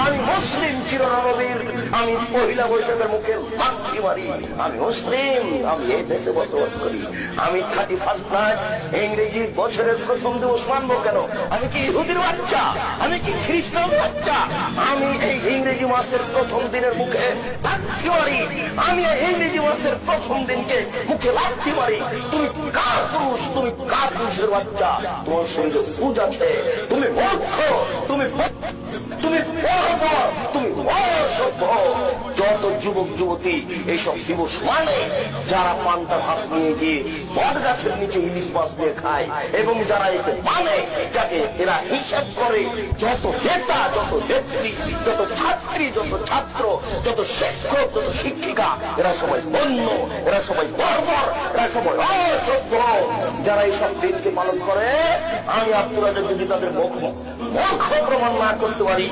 আমি মুসলিম চিরনবীর, আমি পহিলা বৈশাখের মুখে লাথি মারি, আমি মুসলিম, আমি এই দেশে বসবাস করি। আমি 31st নাইট ইংরেজি বছরের প্রথম দিবস মানবো কেন? আমি কি ইহুদির বাচ্চা? আমি কি খ্রিস্টান বাচ্চা? আমি এই ইংরেজি মাসের প্রথম দিনের মুখে লাথি মারি, আমি এই ইংরেজি মাসের প্রথম দিনকে মুখে লাথি মারি। তুমি কার পুরুষ? তুমি কার পুরুষের বাচ্চা? তোমার শরীরে পুজ আছে, তুমি মূর্খ, তুমি তুমি অসভ্য। যত যুবক যুবতী এইসব দিবস মানে যারা পান্তা ভাত নিয়ে গিয়ে বট গাছের নিচে ইলিশ মাছ দিয়ে খায়, এবং যারা একে মানে, যাকে এরা হিসাব করে, যত নেতা, যত নেত্রী, যত ছাত্রী, যত ছাত্র, যত শিক্ষক, যত শিক্ষিকা, এরা সবাই অন্য, এরা সবাই বর্বর, এরা সবাই অসভ্য। যারা এইসব দিনকে পালন করে, আমি আব্দুল রাজ্জাক যদি তাদের মূর্খ প্রমাণ না করতে পারি,